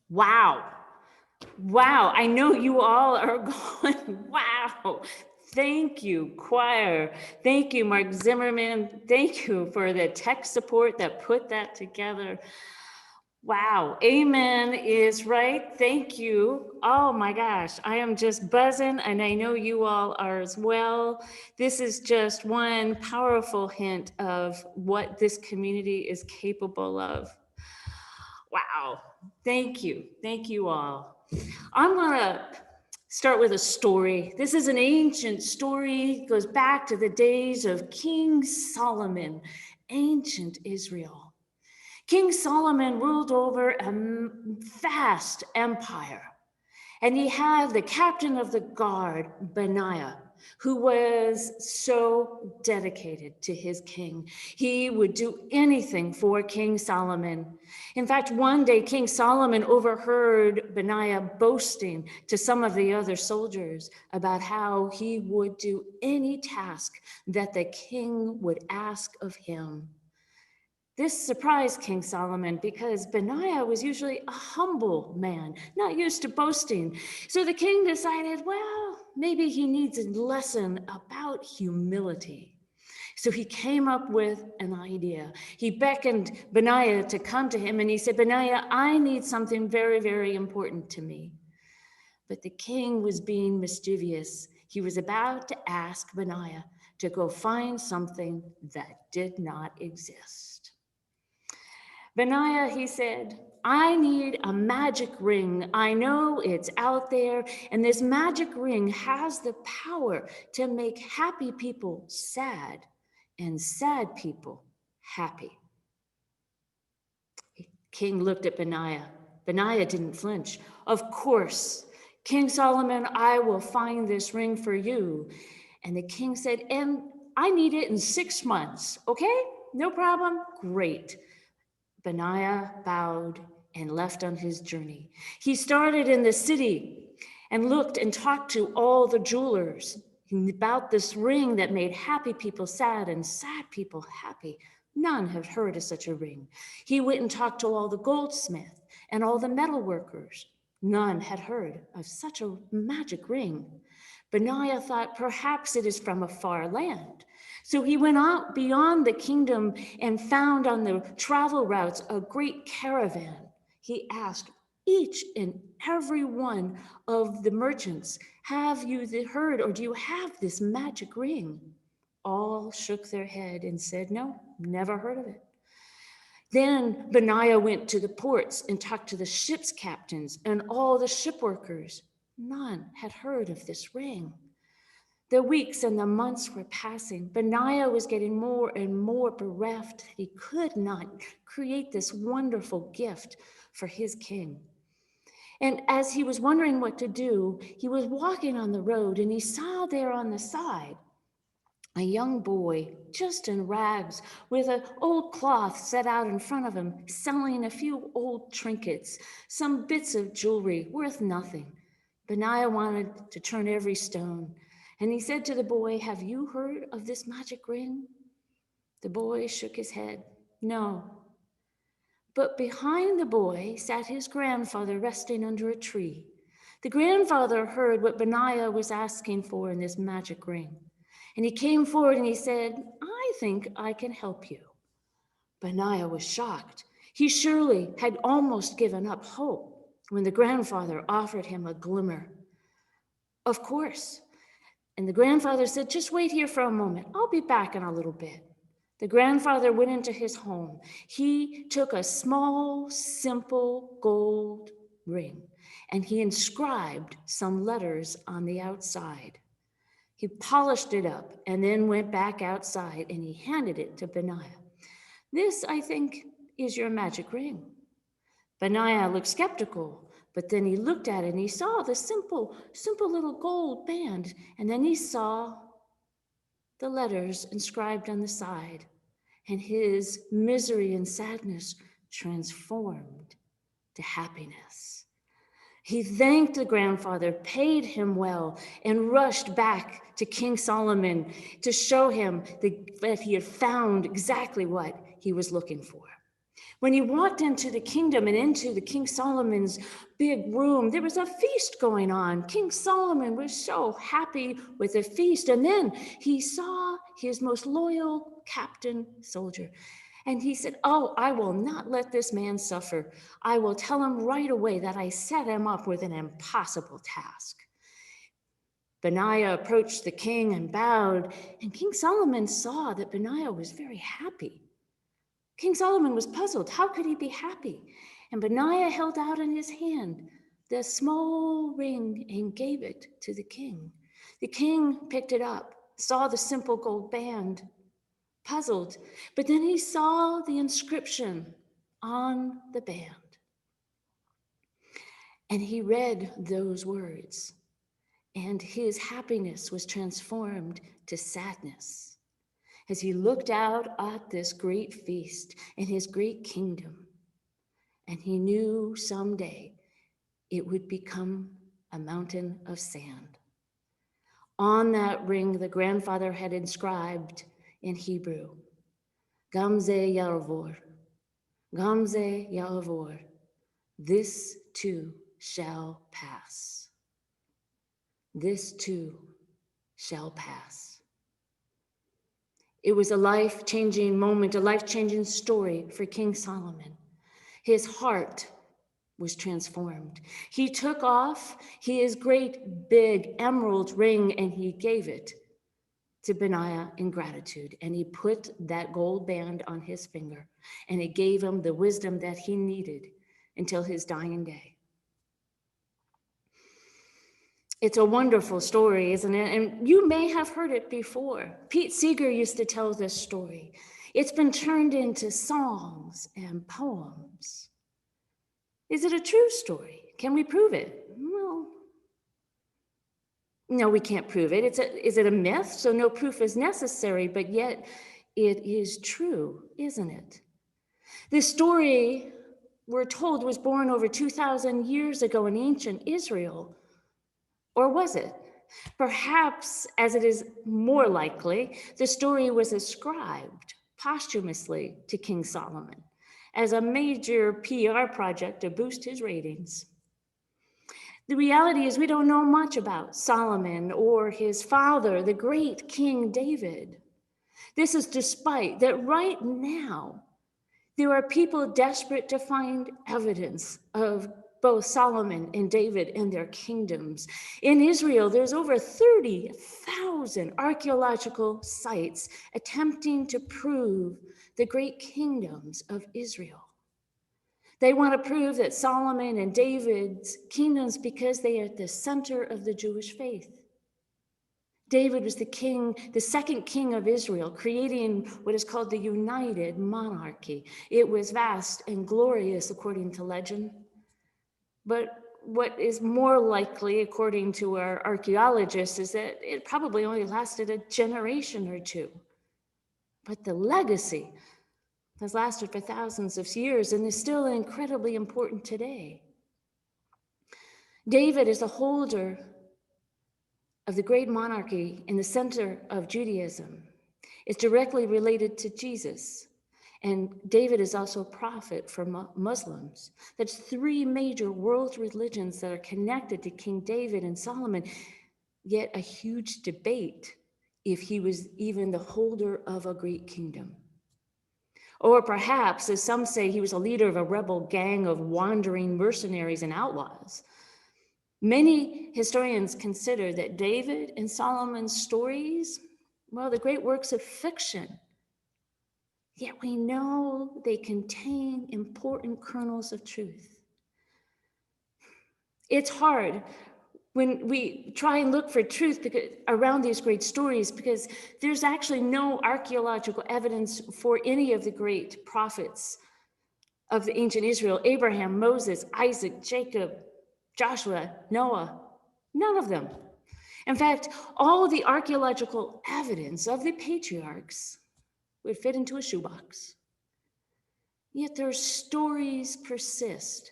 Wow. Wow. I know you all are going, wow. Thank you, choir. Thank you, Mark Zimmerman. Thank you for the tech support that put that together. Wow, amen is right. Thank you. Oh my gosh, I am just buzzing, and I know you all are as well. This is just one powerful hint of what this community is capable of. Wow, thank you. Thank you all. I'm gonna start with a story. This is an ancient story, it goes back to the days of King Solomon, ancient Israel. King Solomon ruled over a vast empire, and he had the captain of the guard, Benaiah, who was so dedicated to his king. He would do anything for King Solomon. In fact, one day King Solomon overheard Benaiah boasting to some of the other soldiers about how he would do any task that the king would ask of him. This surprised King Solomon because Benaiah was usually a humble man, not used to boasting. So the king decided, well, maybe he needs a lesson about humility. So he came up with an idea. He beckoned Benaiah to come to him and he said, Benaiah, I need something very, very important to me. But the king was being mischievous. He was about to ask Benaiah to go find something that did not exist. Benaiah, he said, I need a magic ring. I know it's out there, and this magic ring has the power to make happy people sad and sad people happy. King looked at Benaiah. Benaiah didn't flinch. Of course, King Solomon, I will find this ring for you. And the king said, and I need it in 6 months, okay? No problem? Great. Benaiah bowed and left on his journey. He started in the city and looked and talked to all the jewelers about this ring that made happy people sad and sad people happy. None had heard of such a ring. He went and talked to all the goldsmiths and all the metal workers. None had heard of such a magic ring. Benaiah thought perhaps it is from a far land. So he went out beyond the kingdom and found on the travel routes a great caravan. He asked each and every one of the merchants, have you heard or do you have this magic ring? All shook their head and said, no, never heard of it. Then Benaiah went to the ports and talked to the ship's captains and all the ship workers. None had heard of this ring. The weeks and the months were passing. Benaiah was getting more and more bereft. He could not create this wonderful gift for his king. And as he was wondering what to do, he was walking on the road and he saw there on the side a young boy, just in rags, with an old cloth set out in front of him, selling a few old trinkets, some bits of jewelry worth nothing. Benaiah wanted to turn every stone. And he said to the boy, have you heard of this magic ring? The boy shook his head. No. But behind the boy sat his grandfather resting under a tree. The grandfather heard what Benaiah was asking for in this magic ring. And he came forward and he said, I think I can help you. Benaiah was shocked. He surely had almost given up hope when the grandfather offered him a glimmer. Of course. And the grandfather said, just wait here for a moment. I'll be back in a little bit. The grandfather went into his home. He took a small, simple gold ring and he inscribed some letters on the outside. He polished it up and then went back outside and he handed it to Benaiah. This, I think, is your magic ring. Benaiah looked skeptical, but then he looked at it and he saw the simple little gold band. And then he saw the letters inscribed on the side, and his misery and sadness transformed to happiness. He thanked the grandfather, paid him well, and rushed back to King Solomon to show him that he had found exactly what he was looking for. When he walked into the kingdom and into the King Solomon's big room, there was a feast going on. King Solomon was so happy with the feast. And then he saw his most loyal captain soldier. And he said, "Oh, I will not let this man suffer. I will tell him right away that I set him up with an impossible task." Benaiah approached the king and bowed, and King Solomon saw that Benaiah was very happy. King Solomon was puzzled. How could he be happy? And Benaiah held out in his hand the small ring and gave it to the king. The king picked it up, saw the simple gold band, puzzled, but then he saw the inscription on the band. And he read those words, and his happiness was transformed to sadness as he looked out at this great feast and his great kingdom. And he knew someday it would become a mountain of sand. On that ring, the grandfather had inscribed in Hebrew, Gamze Yarvor, Gamze Yarvor, this too shall pass. This too shall pass. It was a life-changing moment, a life-changing story for King Solomon. His heart was transformed. He took off his great big emerald ring and he gave it to Benaiah in gratitude. And he put that gold band on his finger and it gave him the wisdom that he needed until his dying day. It's a wonderful story, isn't it? And you may have heard it before. Pete Seeger used to tell this story. It's been turned into songs and poems. Is it a true story? Can we prove it? Well, no, we can't prove it. Is it a myth? So no proof is necessary, but yet it is true, isn't it? This story, we're told, was born over 2,000 years ago in ancient Israel. Or was it? Perhaps, as it is more likely, the story was ascribed posthumously to King Solomon as a major PR project to boost his ratings. The reality is we don't know much about Solomon or his father, the great King David. This is despite that right now, there are people desperate to find evidence of both Solomon and David and their kingdoms. In Israel, there's over 30,000 archaeological sites attempting to prove the great kingdoms of Israel. They want to prove that Solomon and David's kingdoms because they are at the center of the Jewish faith. David was the king, the second king of Israel, creating what is called the united monarchy. It was vast and glorious according to legend. But what is more likely, according to our archaeologists, is that it probably only lasted a generation or two. But the legacy has lasted for thousands of years and is still incredibly important today. David is the holder of the great monarchy in the center of Judaism. It's directly related to Jesus. And David is also a prophet for Muslims. That's three major world religions that are connected to King David and Solomon, yet a huge debate if he was even the holder of a great kingdom. Or perhaps, as some say, he was a leader of a rebel gang of wandering mercenaries and outlaws. Many historians consider that David and Solomon's stories, well, the great works of fiction, yet we know they contain important kernels of truth. It's hard when we try and look for truth around these great stories because there's actually no archaeological evidence for any of the great prophets of the ancient Israel: Abraham, Moses, Isaac, Jacob, Joshua, Noah, none of them. In fact, all of the archaeological evidence of the patriarchs would fit into a shoebox. Yet their stories persist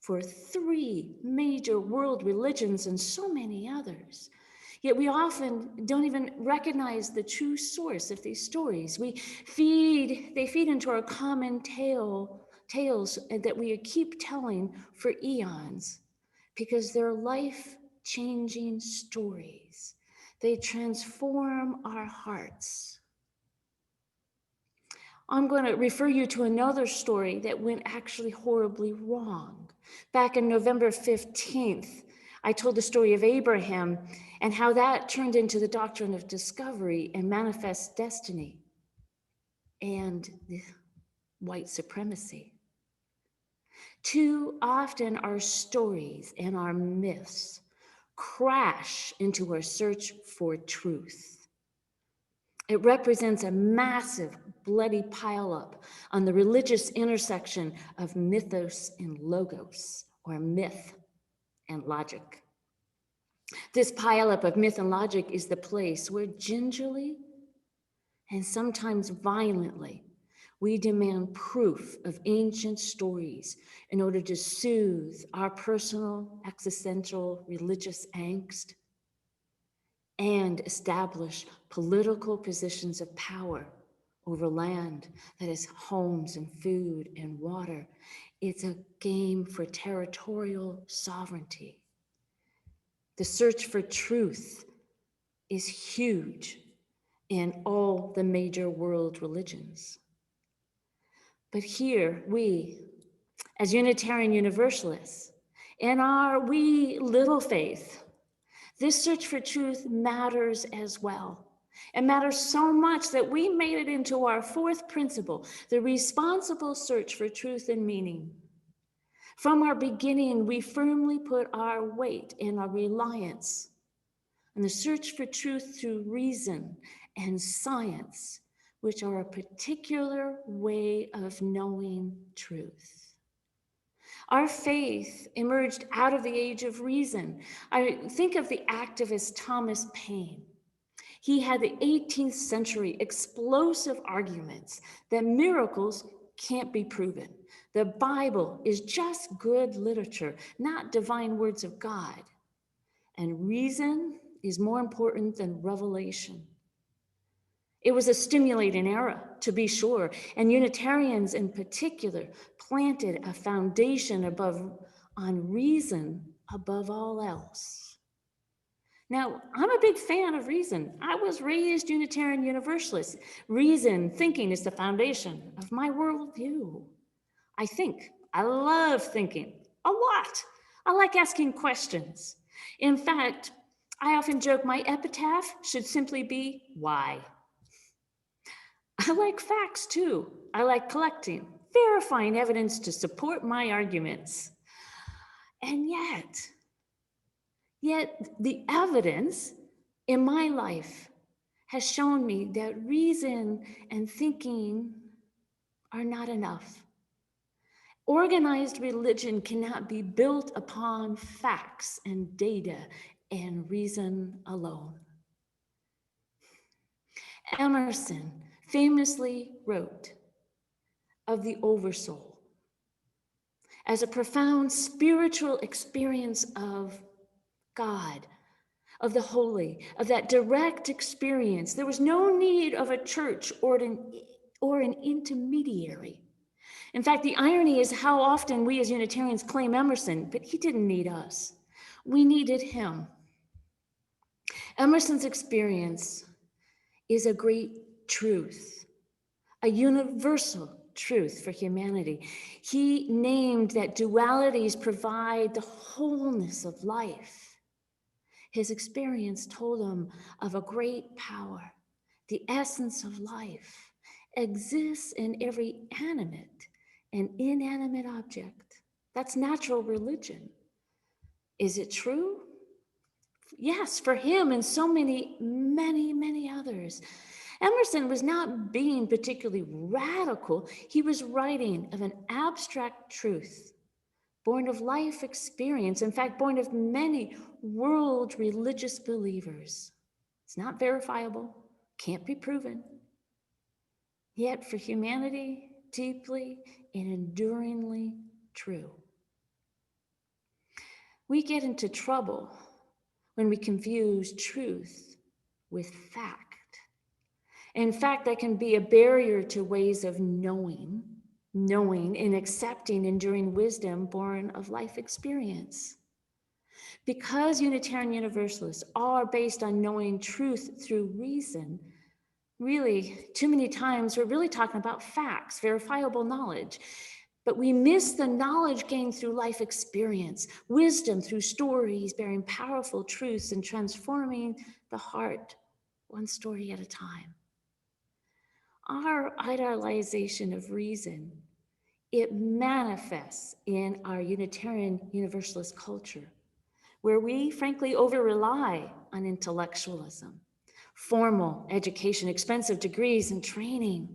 for three major world religions and so many others. Yet we often don't even recognize the true source of these stories. They feed into our common tales that we keep telling for eons because they're life-changing stories. They transform our hearts. I'm going to refer you to another story that went actually horribly wrong. Back in November 15th, I told the story of Abraham and how that turned into the doctrine of discovery and manifest destiny and the white supremacy. Too often our stories and our myths crash into our search for truth. It represents a massive, bloody pileup on the religious intersection of mythos and logos, or myth and logic. This pileup of myth and logic is the place where gingerly and sometimes violently we demand proof of ancient stories in order to soothe our personal, existential, religious angst and establish political positions of power over land that is homes and food and water. It's a game for territorial sovereignty. The search for truth is huge in all the major world religions. But here we, as Unitarian Universalists, in our wee little faith, this search for truth matters as well. It matters so much that we made it into our fourth principle, the responsible search for truth and meaning. From our beginning, we firmly put our weight and our reliance on the search for truth through reason and science, which are a particular way of knowing truth. Our faith emerged out of the age of reason. I think of the activist Thomas Paine. He had the 18th century explosive arguments that miracles can't be proven. The Bible is just good literature, not divine words of God. And reason is more important than revelation. It was a stimulating era, to be sure, and Unitarians in particular planted a foundation on reason above all else. Now, I'm a big fan of reason. I was raised Unitarian Universalist. Reason, thinking, is the foundation of my worldview. I think. I love thinking a lot. I like asking questions. In fact, I often joke my epitaph should simply be why. I like facts too. I like collecting, verifying evidence to support my arguments. And yet the evidence in my life has shown me that reason and thinking are not enough. Organized religion cannot be built upon facts and data and reason alone. Emerson famously wrote of the oversoul as a profound spiritual experience of God, of the holy, of that direct experience. There was no need of a church or an intermediary. In fact, the irony is how often we as Unitarians claim Emerson, but he didn't need us. We needed him. Emerson's experience is a great truth, a universal truth for humanity. He named that dualities provide the wholeness of life. His experience told him of a great power. The essence of life exists in every animate and inanimate object. That's natural religion. Is it true? Yes, for him and so many others. Emerson was not being particularly radical. He was writing of an abstract truth, born of life experience, in fact, born of many world religious believers. It's not verifiable, can't be proven. Yet for humanity, deeply and enduringly true. We get into trouble when we confuse truth with fact. In fact, that can be a barrier to ways of knowing and accepting enduring wisdom born of life experience. Because Unitarian Universalists are based on knowing truth through reason, really, too many times we're really talking about facts, verifiable knowledge. But we miss the knowledge gained through life experience, wisdom through stories, bearing powerful truths and transforming the heart one story at a time. Our idealization of reason, it manifests in our Unitarian Universalist culture, where we frankly over-rely on intellectualism, formal education, expensive degrees and training.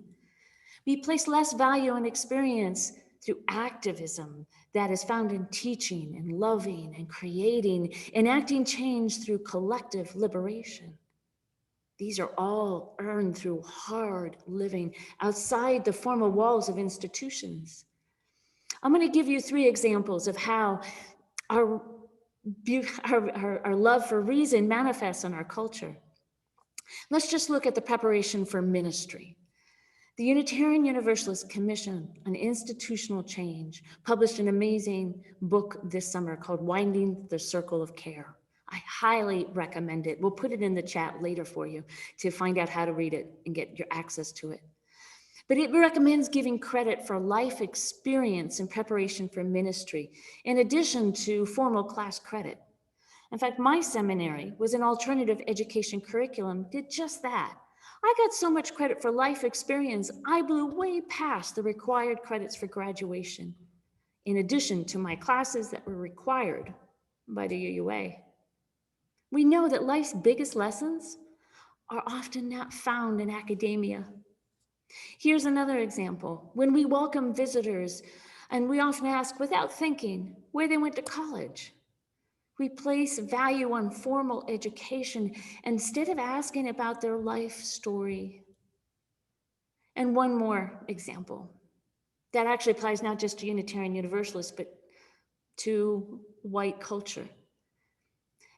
We place less value on experience through activism that is found in teaching and loving and creating, enacting change through collective liberation. These are all earned through hard living outside the formal walls of institutions. I'm going to give you 3 examples of how our love for reason manifests in our culture. Let's just look at the preparation for ministry. The Unitarian Universalist Commission on Institutional Change published an amazing book this summer called Winding the Circle of Care. I highly recommend it. We'll put it in the chat later for you to find out how to read it and get your access to it. But it recommends giving credit for life experience in preparation for ministry, in addition to formal class credit. In fact, my seminary was an alternative education curriculum, did just that. I got so much credit for life experience, I blew way past the required credits for graduation, in addition to my classes that were required by the UUA. We know that life's biggest lessons are often not found in academia. Here's another example. When we welcome visitors, and we often ask without thinking where they went to college. We place value on formal education instead of asking about their life story. And one more example that actually applies not just to Unitarian Universalists, but to white culture.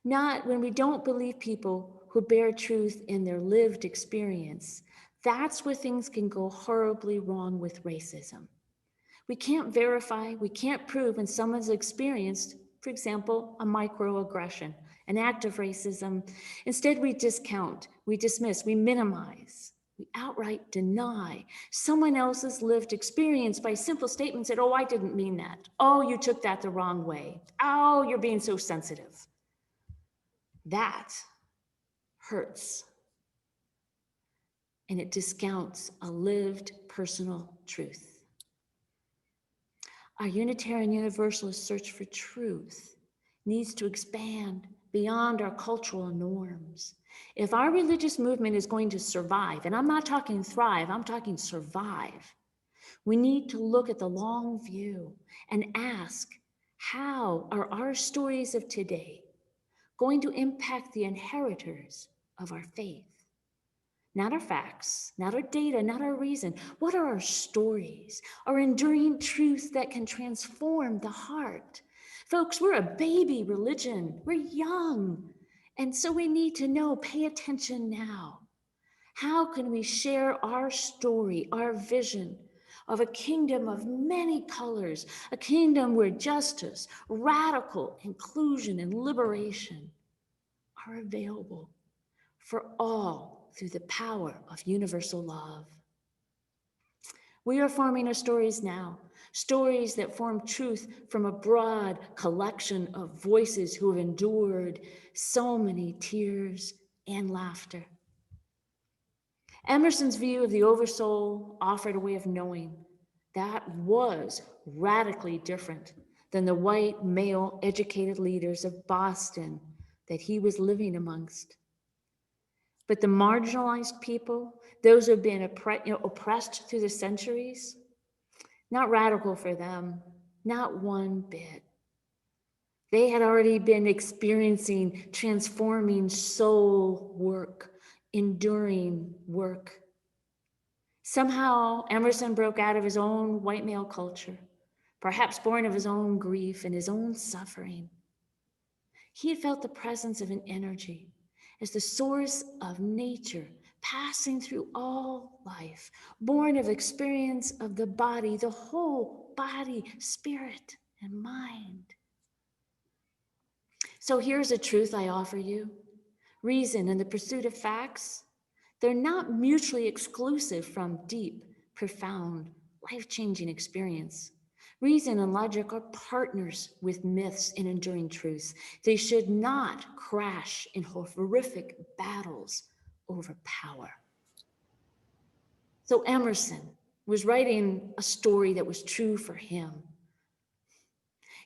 Not when we don't believe people who bear truth in their lived experience. That's where things can go horribly wrong with racism. We can't verify, we can't prove when someone's experienced, for example, a microaggression, an act of racism. Instead, we discount, we dismiss, we minimize, we outright deny someone else's lived experience by simple statements that, oh, I didn't mean that. Oh, you took that the wrong way. Oh, you're being so sensitive. That hurts. And it discounts a lived personal truth. Our Unitarian Universalist search for truth needs to expand beyond our cultural norms. If our religious movement is going to survive, and I'm not talking thrive, I'm talking survive, we need to look at the long view and ask, how are our stories of today going to impact the inheritors of our faith? Not our facts, not our data, not our reason. What are our stories, our enduring truths that can transform the heart? Folks, we're a baby religion. We're young. And so we need to know, pay attention now. How can we share our story, our vision of a kingdom of many colors, a kingdom where justice, radical inclusion, and liberation are available for all through the power of universal love? We are forming our stories now, stories that form truth from a broad collection of voices who have endured so many tears and laughter. Emerson's view of the oversoul offered a way of knowing that was radically different than the white, male, educated leaders of Boston that he was living amongst. But the marginalized people, those who have been oppressed through the centuries, not radical for them, not one bit. They had already been experiencing transforming soul work, enduring work. Somehow, Emerson broke out of his own white male culture, perhaps born of his own grief and his own suffering. He had felt the presence of an energy as the source of nature passing through all life, born of experience of the body, the whole body, spirit, and mind. So here's a truth I offer you. Reason and the pursuit of facts, they're not mutually exclusive from deep, profound, life-changing experience. Reason and logic are partners with myths and enduring truths. They should not crash in horrific battles over power. So Emerson was writing a story that was true for him.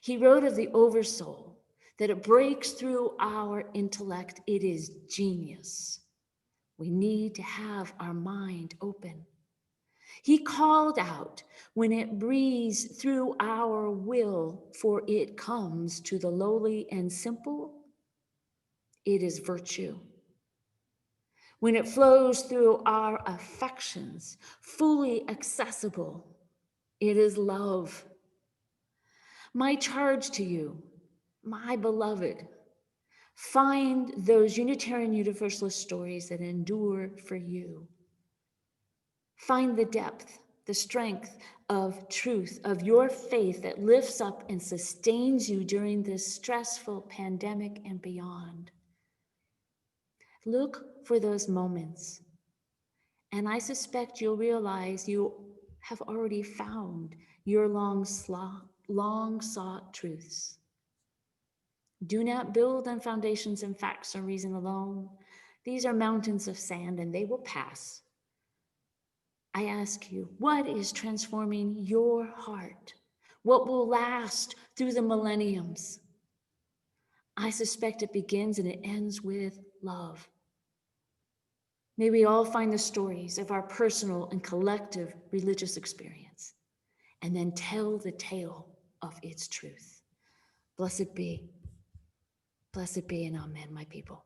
He wrote of the oversoul, that it breaks through our intellect. It is genius. We need to have our mind open. He called out, when it breathes through our will, for it comes to the lowly and simple, it is virtue. When it flows through our affections, fully accessible, it is love. My charge to you, my beloved, find those Unitarian Universalist stories that endure for you. Find the depth, the strength of truth, of your faith that lifts up and sustains you during this stressful pandemic and beyond. Look for those moments, and I suspect you'll realize you have already found your long sought truths. Do not build on foundations and facts or reason alone. These are mountains of sand, and they will pass. I ask you, what is transforming your heart? What will last through the millenniums? I suspect it begins and it ends with love. May we all find the stories of our personal and collective religious experience, and then tell the tale of its truth. Blessed be, and amen, my people.